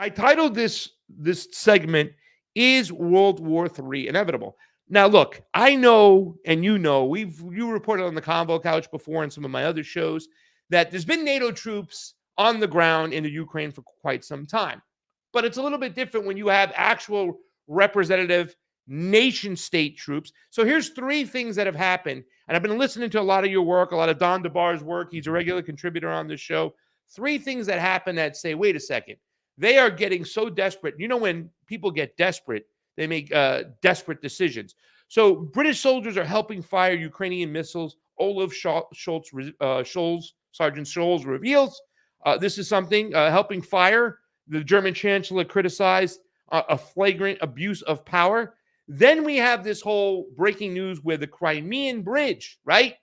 I titled this segment, "Is World War III Inevitable?" Now, look, I know, and you know, you reported on the Convo Couch before and some of my other shows that there's been NATO troops on the ground in the Ukraine for quite some time. But it's a little bit different when you have actual representative nation state troops. So here's three things that have happened. And I've been listening to a lot of your work, a lot of Don DeBar's work. He's a regular contributor on this show. Three things that happen that say, wait a second, they are getting so desperate. You know, when people get desperate, they make desperate decisions. So British soldiers are helping fire Ukrainian missiles. Olaf Schultz, Sergeant Scholes reveals this is something helping fire. The German chancellor criticized a flagrant abuse of power. Then we have this whole breaking news where the Crimean Bridge, right?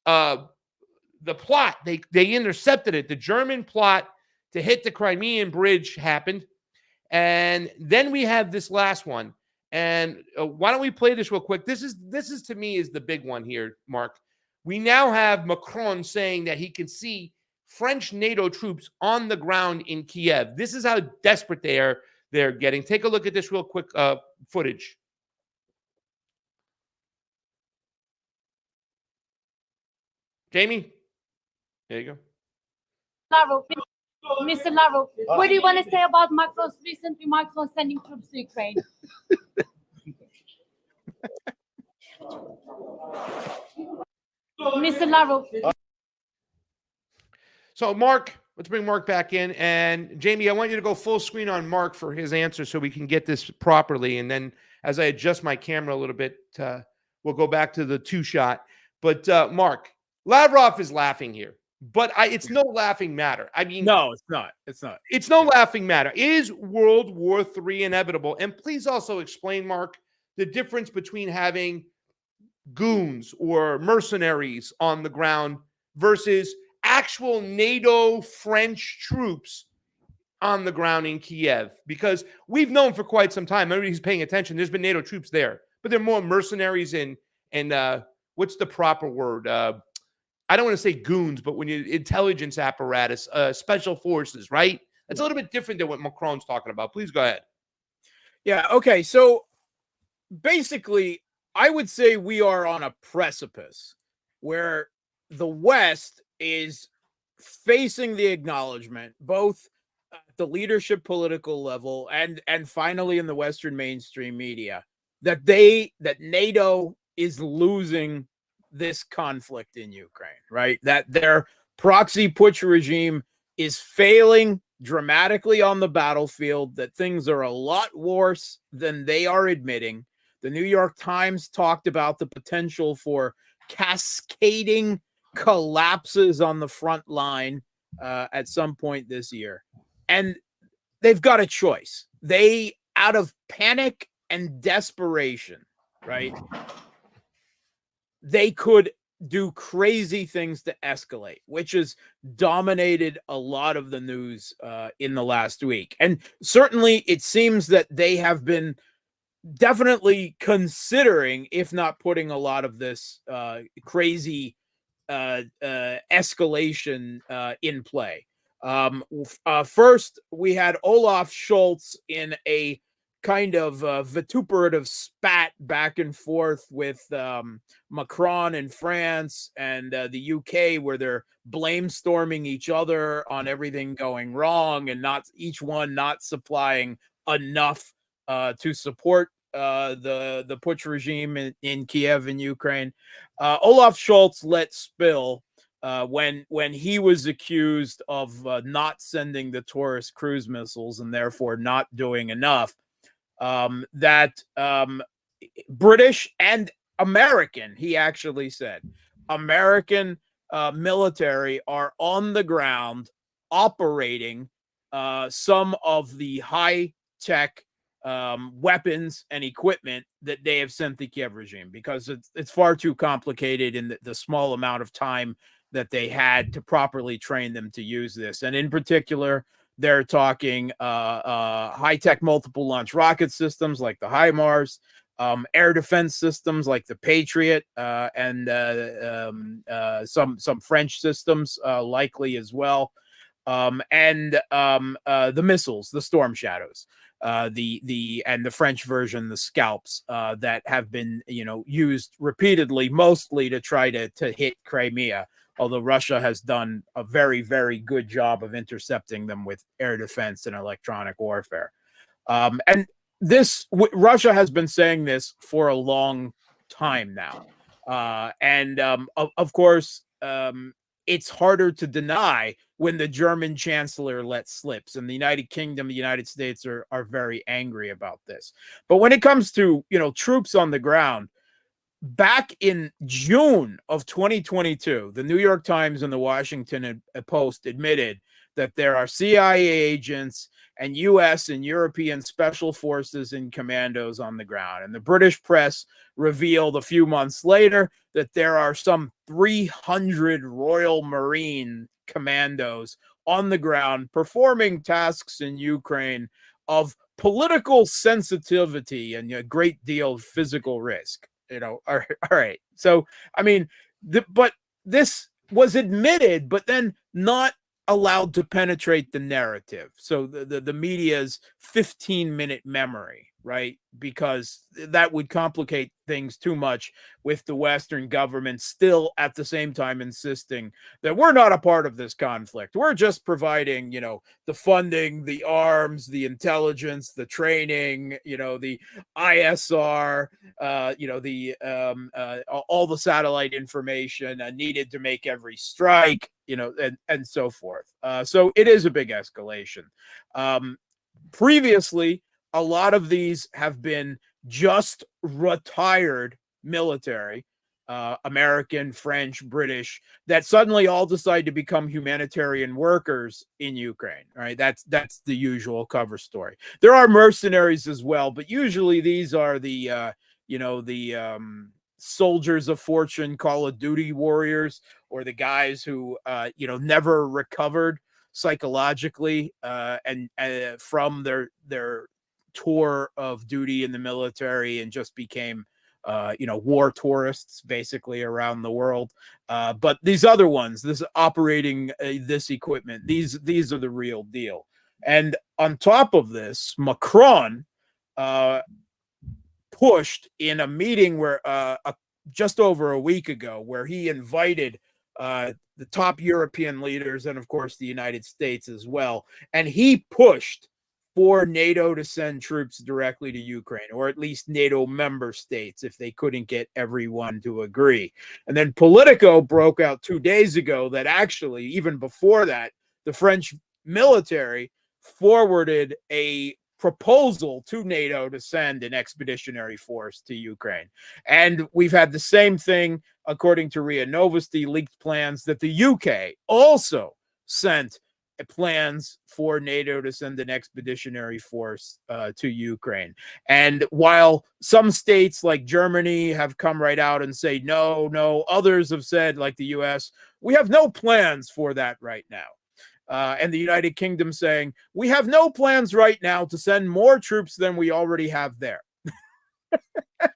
The plot, they intercepted it. The German plot to hit the Crimean Bridge happened. And then we have this last one. And why don't we play this real quick? This is to me is the big one here, Mark. We now have Macron saying that he can see French NATO troops on the ground in Kiev. This is how desperate they're getting. Take a look at this real quick footage. Jamie, there you go. Laro, Mr. Laro, what do you want to say about Macron's recent remarks on sending troops to Ukraine? Mr. Laro. So, Mark, let's bring Mark back in. And Jamie, I want you to go full screen on Mark for his answer so we can get this properly. And then as I adjust my camera a little bit, we'll go back to the two-shot. But, Mark, Lavrov is laughing here. But it's no laughing matter. I mean, no, it's not. It's not. It's no laughing matter. Is World War III inevitable? And please also explain, Mark, the difference between having goons or mercenaries on the ground versus actual NATO French troops on the ground in Kiev. Because we've known for quite some time, everybody's paying attention, there's been NATO troops there, but they're more mercenaries and what's the proper word? I don't want to say goons, but when you intelligence apparatus, special forces, right? It's a little bit different than what Macron's talking about. Please go ahead. Yeah. Okay. So basically, I would say we are on a precipice where the West is facing the acknowledgement, both at the leadership political level and finally in the Western mainstream media, that NATO is losing this conflict in Ukraine, right? That their proxy putsch regime is failing dramatically on the battlefield, that things are a lot worse than they are admitting. The New York Times talked about the potential for cascading collapses on the front line at some point this year. And they've got a choice. They, out of panic and desperation, right, they could do crazy things to escalate, which has dominated a lot of the news in the last week. And certainly it seems that they have been definitely considering, if not putting a lot of this crazy escalation in play. First, we had Olaf Schultz in a kind of vituperative spat back and forth with Macron in France and the UK, where they're blame storming each other on everything going wrong and not each one not supplying enough to support the putsch regime in Kiev and Ukraine. Olaf Schultz let spill when he was accused of not sending the Taurus cruise missiles and therefore not doing enough. That British and American, he actually said, American military are on the ground operating some of the high-tech weapons and equipment that they have sent the Kiev regime, because it's far too complicated in the small amount of time that they had to properly train them to use this. And in particular, they're talking high-tech multiple launch rocket systems like the HIMARS, air defense systems like the Patriot, and some French systems likely as well. and the missiles, the Storm Shadows, and the French version, the Scalps, that have been used repeatedly, mostly to try to hit Crimea. Although Russia has done a very, very good job of intercepting them with air defense and electronic warfare. And Russia has been saying this for a long time now. Of course, it's harder to deny when the German chancellor lets slips, and the United Kingdom, the United States are very angry about this. But when it comes to, troops on the ground, back in June of 2022, the New York Times and the Washington Post admitted that there are CIA agents and US and European special forces and commandos on the ground. And the British press revealed a few months later that there are some 300 Royal Marine commandos on the ground performing tasks in Ukraine of political sensitivity and a great deal of physical risk. All right. So, I mean, but this was admitted, but then not allowed to penetrate the narrative. So the media's 15-minute memory, right? Because that would complicate things too much with the Western government still at the same time insisting that we're not a part of this conflict. We're just providing, the funding, the arms, the intelligence, the training, the ISR, all the satellite information needed to make every strike, and so forth. So it is a big escalation. Previously, a lot of these have been just retired military, American, French, British, that suddenly all decide to become humanitarian workers in Ukraine. Right? That's the usual cover story. There are mercenaries as well, but usually these are the soldiers of fortune, Call of Duty warriors, or the guys who never recovered psychologically and from their tour of duty in the military and just became war tourists basically around the world. But these other ones, this operating this equipment, these are the real deal. And on top of this, Macron pushed in a meeting where just over a week ago, where he invited the top European leaders and, of course, the United States as well. And he pushed for NATO to send troops directly to Ukraine, or at least NATO member states, if they couldn't get everyone to agree. And then Politico broke out 2 days ago that actually, even before that, the French military forwarded a proposal to NATO to send an expeditionary force to Ukraine. And we've had the same thing, according to RIA Novosti, leaked plans that the UK also sent plans for NATO to send an expeditionary force to Ukraine. And while some states like Germany have come right out and say, no, others have said, like the US, we have no plans for that right now. And the United Kingdom saying, we have no plans right now to send more troops than we already have there.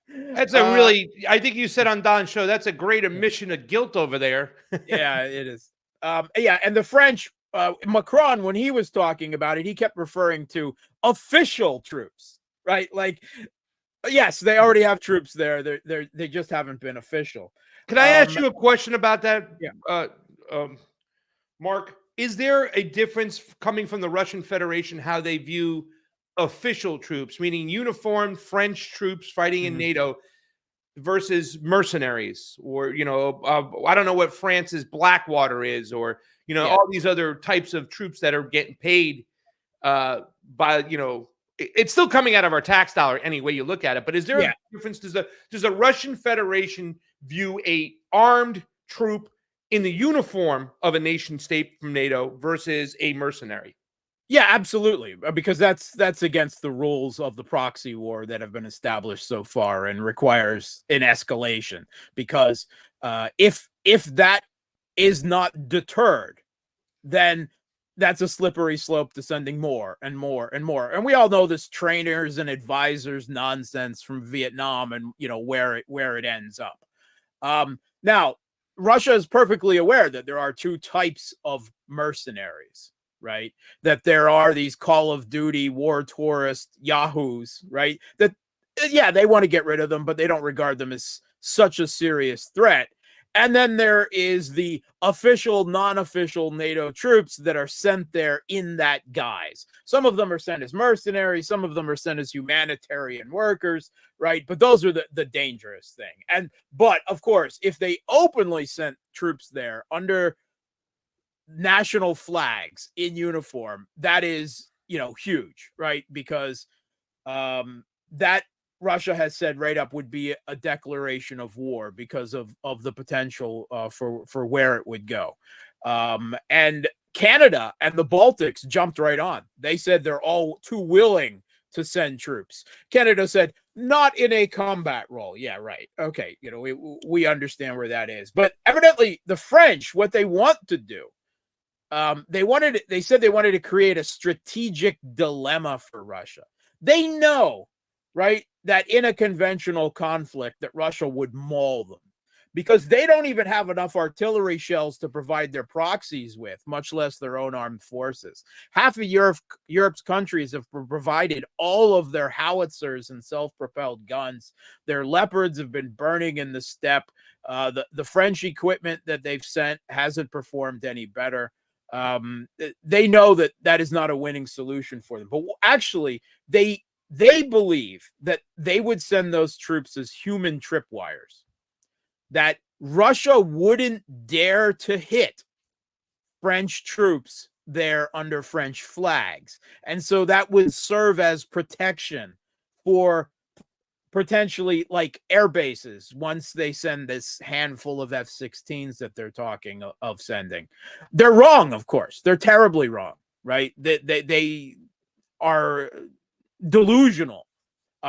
That's a really, I think you said on Don's show, that's a great admission of guilt over there. Yeah, it is. And the French, Macron, when he was talking about it, he kept referring to official troops, right? Like, yes, they already have troops there. They just haven't been official. Can I ask you a question about that? Yeah. Mark, is there a difference coming from the Russian Federation, how they view official troops, meaning uniformed French troops fighting in NATO versus mercenaries, or, I don't know what France's Blackwater is, or, all these other types of troops that are getting paid by, it's still coming out of our tax dollar any way you look at it. But is there a difference? Does the Russian Federation view a armed troop in the uniform of a nation state from NATO versus a mercenary? Yeah, absolutely. Because that's against the rules of the proxy war that have been established so far, and requires an escalation. Because if that is not deterred, then that's a slippery slope to sending more and more and more. And we all know this trainers and advisors nonsense from Vietnam, and where it ends up. Now, Russia is perfectly aware that there are two types of mercenaries. right? That there are these Call of Duty war tourist yahoos, right? That, yeah, they want to get rid of them, but they don't regard them as such a serious threat. And then there is the official, non-official NATO troops that are sent there in that guise. Some of them are sent as mercenaries. Some of them are sent as humanitarian workers, right? But those are the dangerous thing. But of course, if they openly sent troops there under national flags in uniform, that is, huge, right? Because that Russia has said right up would be a declaration of war because of the potential for where it would go. And Canada and the Baltics jumped right on. They said they're all too willing to send troops. Canada said, not in a combat role. Yeah, right. Okay, we understand where that is. But evidently the French, what they want to do, they said they wanted to create a strategic dilemma for Russia. They know, right, that in a conventional conflict that Russia would maul them because they don't even have enough artillery shells to provide their proxies with, much less their own armed forces. Half of Europe's countries have provided all of their howitzers and self-propelled guns. Their Leopards have been burning in the steppe. The French equipment that they've sent hasn't performed any better. They know that is not a winning solution for them. But actually, they believe that they would send those troops as human tripwires, that Russia wouldn't dare to hit French troops there under French flags. And so that would serve as protection for potentially like air bases once they send this handful of F-16s that they're talking of sending. They're wrong, of course. They're terribly wrong, right? They are delusional.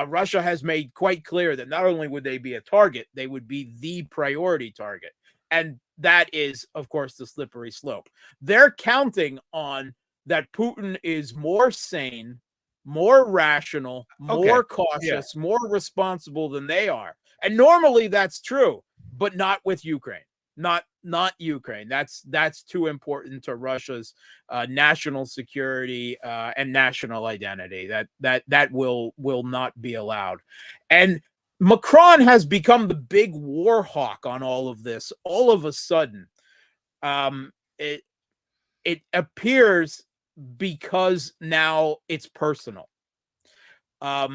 Russia has made quite clear that not only would they be a target, they would be the priority target. And that is, of course, the slippery slope. They're counting on that Putin is more sane, more rational, more cautious, more responsible than they are. And normally that's true, but not with Ukraine. Not Ukraine. That's too important to Russia's national security and national identity. That will not be allowed. And Macron has become the big war hawk on all of this. All of a sudden, it appears because now it's personal. A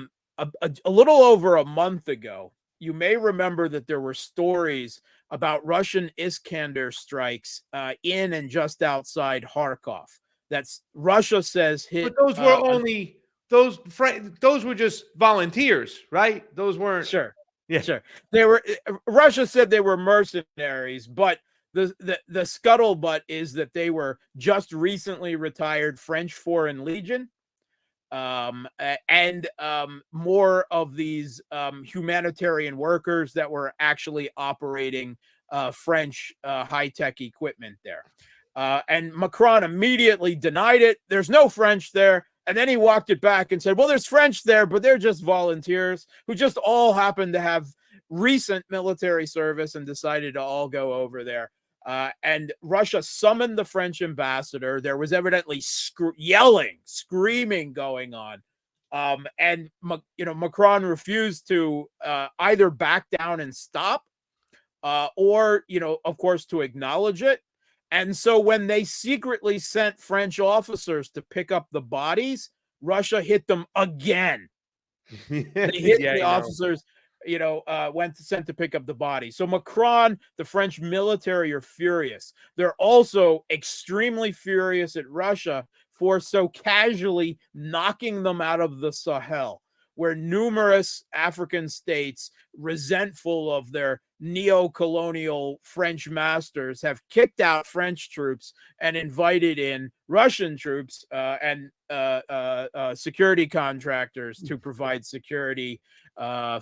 little over a month ago, you may remember that there were stories about Russian Iskander strikes in and just outside Kharkov. That's Russia says hit. But those were only those were just volunteers, right? Those weren't. Sure. Yeah, sure. They were. Russia said they were mercenaries, but the scuttlebutt is that they were just recently retired French Foreign Legion. And more of these humanitarian workers that were actually operating French high-tech equipment there. And Macron immediately denied it. There's no French there. And then he walked it back and said, well, there's French there, but they're just volunteers who just all happen to have recent military service and decided to all go over there. And Russia summoned the French ambassador. There was evidently yelling, screaming going on. And Macron refused to either back down and stop or, of course, to acknowledge it. And so when they secretly sent French officers to pick up the bodies, Russia hit them again. They hit the officers. Sent to pick up the body. So Macron, the French military are furious. They're also extremely furious at Russia for so casually knocking them out of the Sahel, where numerous African states, resentful of their neo-colonial French masters, have kicked out French troops and invited in Russian troops and security contractors to provide security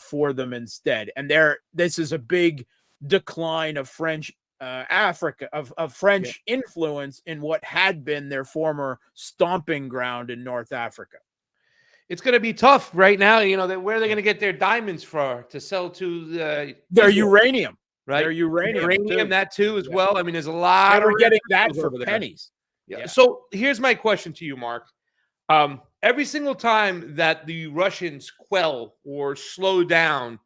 for them instead. And this is a big decline of French Africa, of French influence in what had been their former stomping ground in North Africa. It's going to be tough right now. Where are they going to get their diamonds to sell to their uranium, right? Their uranium that too as well. I mean, there's a lot. They were getting that for pennies. Yeah. So here's my question to you, Mark. Every single time that the Russians quell or slow down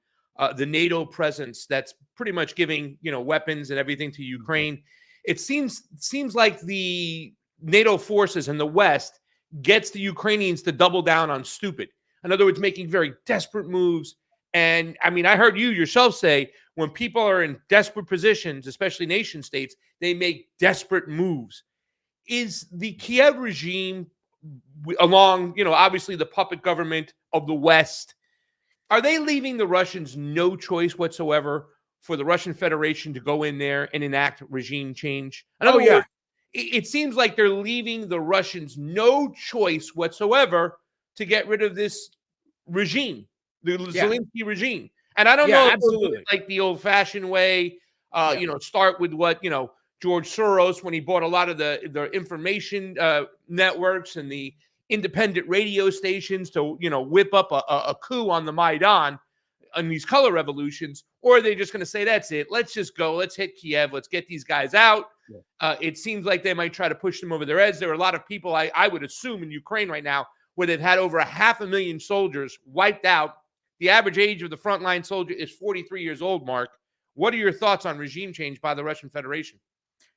the NATO presence, that's pretty much giving weapons and everything to Ukraine, it seems like the NATO forces in the West gets the Ukrainians to double down on stupid. In other words, making very desperate moves. And I mean, I heard you yourself say when people are in desperate positions, especially nation states, they make desperate moves. Is the Kiev regime, along, obviously the puppet government of the West, are they leaving the Russians no choice whatsoever for the Russian Federation to go in there and enact regime change? In other words, it seems like they're leaving the Russians no choice whatsoever to get rid of this regime, the Zelensky regime. And I don't know if absolutely. like the old-fashioned way, start with what, George Soros, when he bought a lot of the information networks and the independent radio stations to, whip up a coup on the Maidan on these color revolutions, or are they just going to say, that's it, let's just go, let's hit Kiev, let's get these guys out? It seems like they might try to push them over their edge. There are a lot of people, I would assume, in Ukraine right now where they've had over 500,000 soldiers wiped out. The average age of the frontline soldier is 43 years old, Mark. What are your thoughts on regime change by the Russian Federation?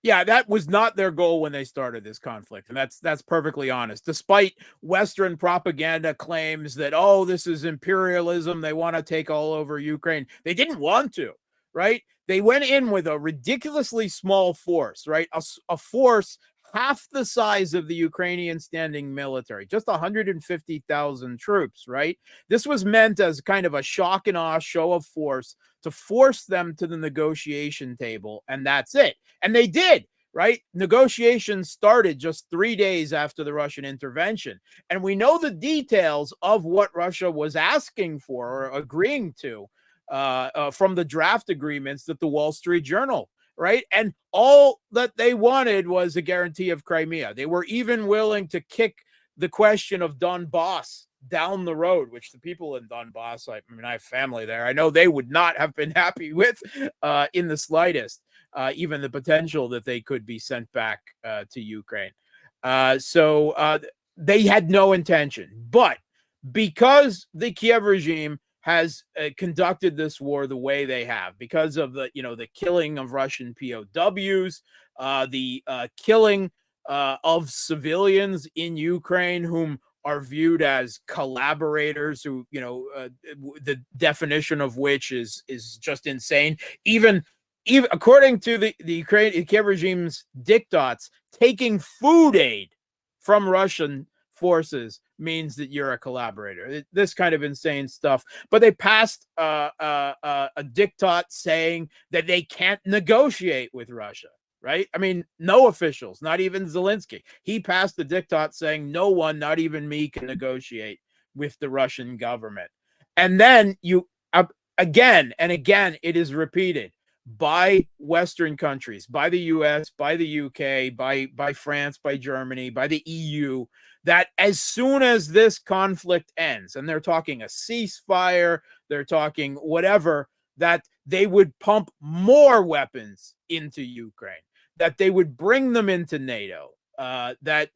Yeah, that was not their goal when they started this conflict. And that's perfectly honest. Despite Western propaganda claims that, oh, this is imperialism, they want to take all over Ukraine. They didn't want to, right? They went in with a ridiculously small force, right? A force half the size of the Ukrainian standing military, just 150,000 troops, right? This was meant as kind of a shock and awe show of force to force them to the negotiation table, and that's it. And they did, right? Negotiations started just 3 days after the Russian intervention. And we know the details of what Russia was asking for or agreeing to from the draft agreements that the Wall Street Journal, right? And all that they wanted was a guarantee of Crimea. They were even willing to kick the question of Donbass down the road, which the people in Donbass, I mean, I have family there. I know they would not have been happy with in the slightest, even the potential that they could be sent back to Ukraine. So they had no intention. But because the Kiev regime has conducted this war the way they have, because of the killing of Russian POWs, the killing of civilians in Ukraine whom are viewed as collaborators, who the definition of which is just insane. Even according to the Kiev regime's diktats, taking food aid from Russian forces means that you're a collaborator. This kind of insane stuff. But they passed a diktat saying that they can't negotiate with Russia, right? I mean, no officials, not even Zelensky. He passed the diktat saying no one, not even me, can negotiate with the Russian government. And then again and again, it is repeated by Western countries, by the US, by the UK, by France, by Germany, by the EU, that as soon as this conflict ends, and they're talking a ceasefire, they're talking whatever, that they would pump more weapons into Ukraine, that they would bring them into NATO, that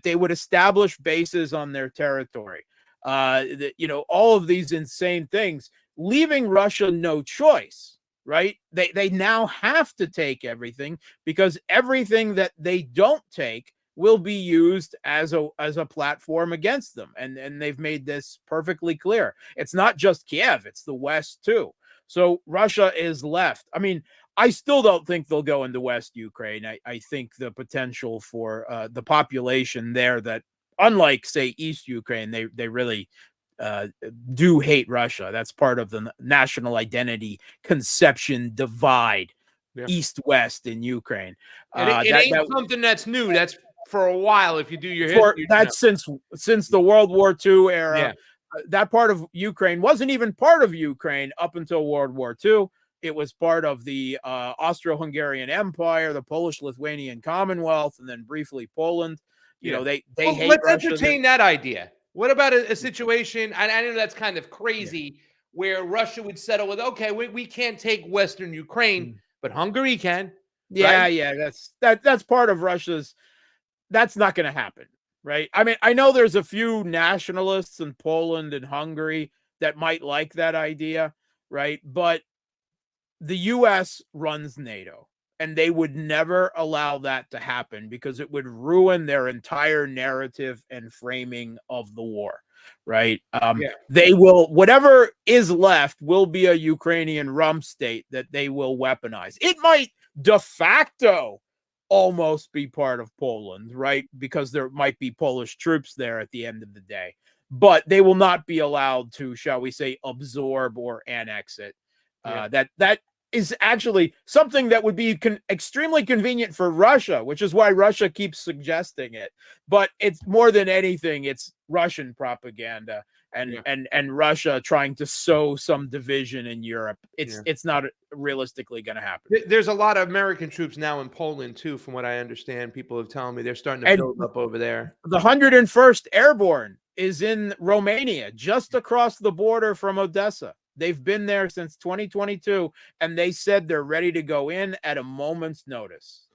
they would establish bases on their territory, all of these insane things, leaving Russia no choice, right? They now have to take everything, because everything that they don't take will be used as a platform against them. And they've made this perfectly clear. It's not just Kiev, it's the West too. So Russia is left. I mean, I still don't think they'll go into West Ukraine. I think the potential for the population there, that unlike, say, East Ukraine, they really do hate Russia. That's part of the national identity conception divide, East-West in Ukraine. And it ain't something that's new. That's for a while. If you do your history, that's since the World War II era. Yeah. That part of Ukraine wasn't even part of Ukraine up until World War II. It was part of the Austro-Hungarian Empire, the Polish-Lithuanian Commonwealth, and then briefly Poland. They hate let's Russia. Entertain that idea. What about a situation, I know that's kind of crazy, where Russia would settle with, okay, we can't take Western Ukraine, but Hungary can. Yeah, right? yeah, that's part of Russia's. That's not going to happen, right? I mean, I know there's a few nationalists in Poland and Hungary that might like that idea, right? But the US runs NATO, and they would never allow that to happen because it would ruin their entire narrative and framing of the war, right? Yeah. They will, whatever is left will be a Ukrainian rump state that they will weaponize. It might de facto almost be part of Poland, right? Because there might be Polish troops there at the end of the day, but they will not be allowed to, shall we say, absorb or annex it. Yeah. That is actually something that would be extremely convenient for Russia, which is why Russia keeps suggesting it. But it's more than anything, it's Russian propaganda and Yeah. and Russia trying to sow some division in Europe. It's not realistically going to happen. There's a lot of American troops now in Poland too, from what I understand. People have telling me they're starting to And build up over there. the 101st Airborne is in Romania, just across the border from Odessa. They've been there since 2022, and they said they're ready to go in at a moment's notice.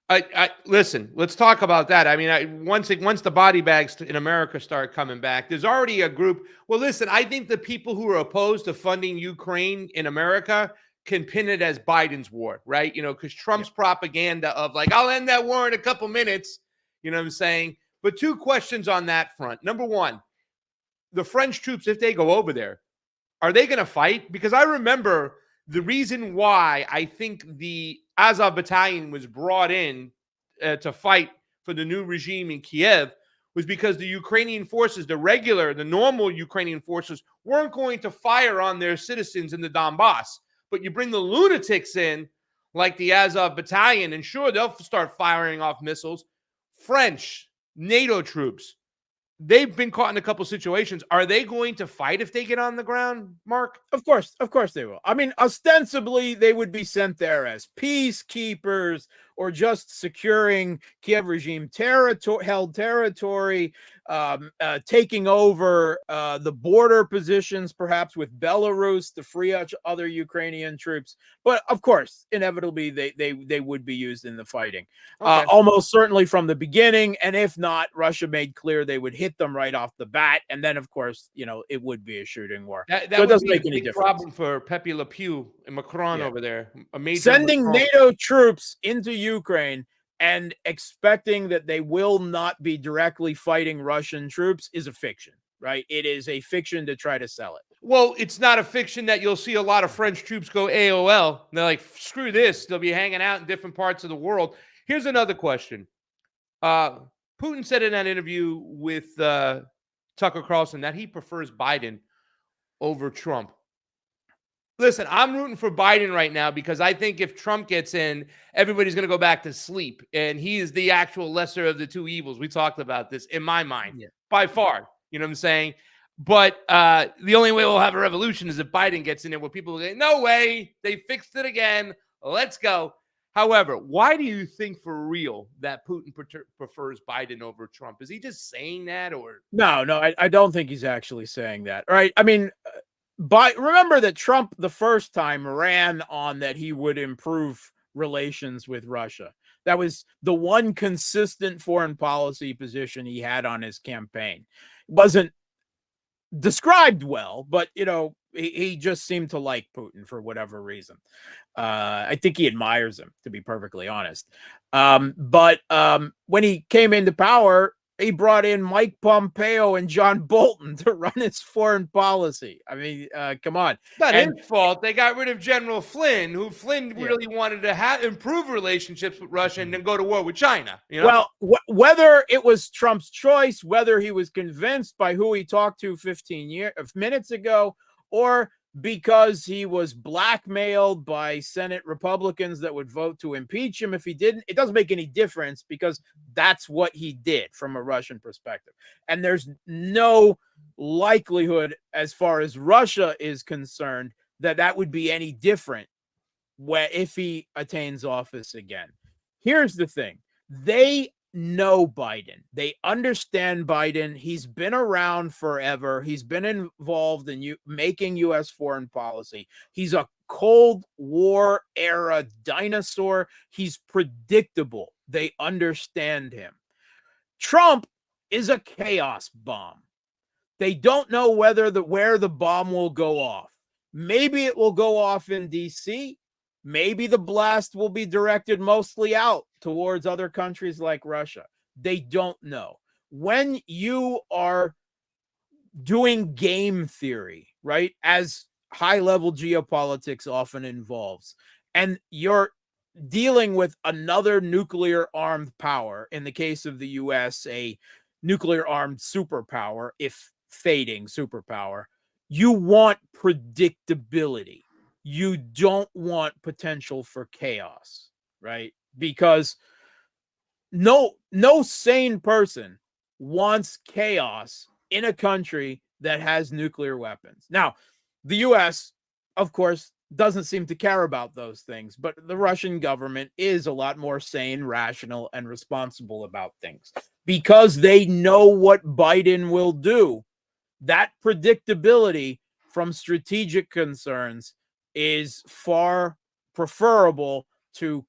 I listen. Let's talk about that. I mean, once the body bags in America start coming back, there's already a group. Well, listen. I think the people who are opposed to funding Ukraine in America can pin it as Biden's war, right? You know, because Trump's propaganda of like, I'll end that war in a couple minutes. You know what I'm saying? But two questions on that front. Number one, the French troops, if they go over there, are they going to fight? Because I remember the reason why I think the Azov battalion was brought in to fight for the new regime in Kiev was because the Ukrainian forces, the normal Ukrainian forces, weren't going to fire on their citizens in the Donbass. But you bring the lunatics in, like the Azov battalion, and sure, they'll start firing off missiles. French, NATO troops, they've been caught in a couple situations. Are they going to fight if they get on the ground, Mark? Of course they will. I mean, ostensibly, they would be sent there as peacekeepers or just securing Kiev regime held territory, taking over the border positions, perhaps with Belarus to free up other Ukrainian troops. But of course, inevitably, they would be used in the fighting, Okay. almost certainly from the beginning. And if not, Russia made clear they would hit them right off the bat, and then of course, it would be a shooting war. That So it would doesn't be a make any big difference. problem for Pepe Le Pew and Macron over there. A major Sending Macron. NATO troops into Ukraine and expecting that they will not be directly fighting Russian troops is a fiction, right? It is a fiction to try to sell it. Well, it's not a fiction that you'll see a lot of French troops go AOL. They're like, screw this. They'll be hanging out in different parts of the world. Here's another question. Putin said in that interview with Tucker Carlson that he prefers Biden over Trump. Listen, I'm rooting for Biden right now because I think if Trump gets in, everybody's going to go back to sleep. And he is the actual lesser of the two evils. We talked about this in my mind, by far. You know what I'm saying? But the only way we'll have a revolution is if Biden gets in there where people will say, no way, they fixed it again. Let's go. However, why do you think for real that Putin prefers Biden over Trump? Is he just saying that or? No, I don't think he's actually saying that. Right? I mean, remember that Trump the first time ran on that he would improve relations with Russia. That was the one consistent foreign policy position he had on his campaign. It wasn't described well, but he just seemed to like Putin for whatever reason. I think he admires him, to be perfectly honest. But when he came into power, he brought in Mike Pompeo and John Bolton to run his foreign policy. I mean, come on. Not his fault. They got rid of General Flynn, who really wanted to improve relationships with Russia and then go to war with China. Well, whether it was Trump's choice, whether he was convinced by who he talked to 15 minutes ago, or because he was blackmailed by Senate Republicans that would vote to impeach him if he didn't, it doesn't make any difference because that's what he did from a Russian perspective. And there's no likelihood, as far as Russia is concerned, that would be any different if he attains office again. Here's the thing. They know Biden. They understand Biden. He's been around forever. He's been involved in making U.S. foreign policy. He's a Cold War era dinosaur. He's predictable. They understand him. Trump is a chaos bomb. They don't know where the bomb will go off. Maybe it will go off in DC. Maybe the blast will be directed mostly out towards other countries like Russia. They don't know. When you are doing game theory, right, as high-level geopolitics often involves, and you're dealing with another nuclear-armed power, in the case of the U.S., a nuclear-armed superpower, if fading superpower, you want predictability. You don't want potential for chaos, right? Because no sane person wants chaos in a country that has nuclear weapons. Now, the U.S., of course, doesn't seem to care about those things, but the Russian government is a lot more sane, rational, and responsible about things because they know what Biden will do. That predictability from strategic concerns is far preferable to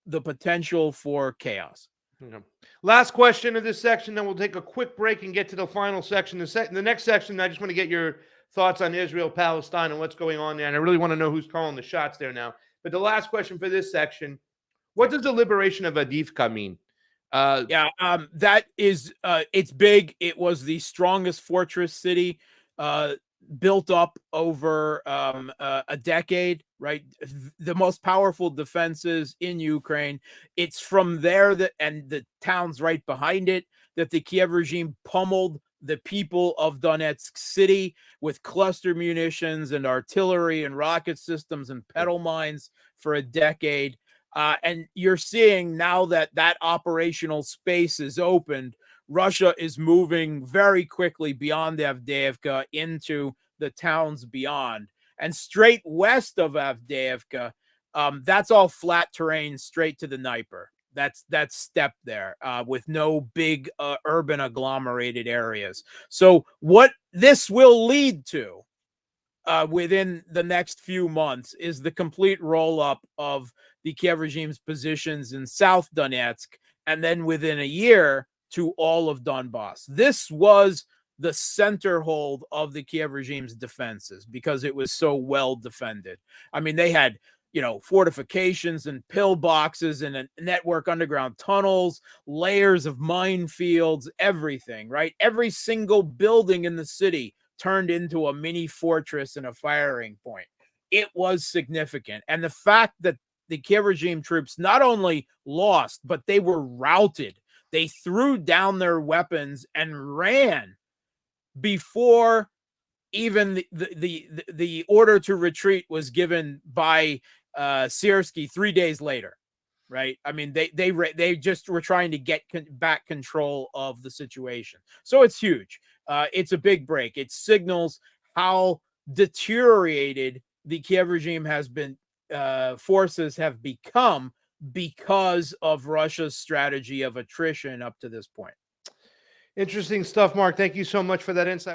the potential for chaos. Yeah. Last question of this section, then we'll take a quick break and get to the final section. The next section, I just want to get your thoughts on Israel, Palestine, and what's going on there. And I really want to know who's calling the shots there now. But the last question for this section, what does the liberation of Adivka mean? That is, it's big. It was the strongest fortress city built up over a decade, right? The most powerful defenses in Ukraine. It's from there and the towns right behind it that the Kiev regime pummeled the people of Donetsk City with cluster munitions and artillery and rocket systems and pedal mines for a decade. And you're seeing now that operational space is opened, Russia is moving very quickly beyond Avdiivka into the towns beyond. And straight west of Avdiivka, that's all flat terrain straight to the Dnieper. That's steppe there with no big urban agglomerated areas. So what this will lead to within the next few months is the complete roll-up of the Kiev regime's positions in South Donetsk, and then within a year to all of Donbass. This was the center hold of the Kiev regime's defenses because it was so well defended. I mean, they had, fortifications and pillboxes and a network underground tunnels, layers of minefields, everything, right? Every single building in the city turned into a mini fortress and a firing point. It was significant. And the fact that the Kiev regime troops not only lost, but they were routed. They threw down their weapons and ran before even the order to retreat was given by Siersky 3 days later, right? I mean, they just were trying to get back control of the situation. So it's huge. It's a big break. It signals how deteriorated the Kiev regime has been, forces have become because of Russia's strategy of attrition up to this point. Interesting stuff, Mark. Thank you so much for that insight.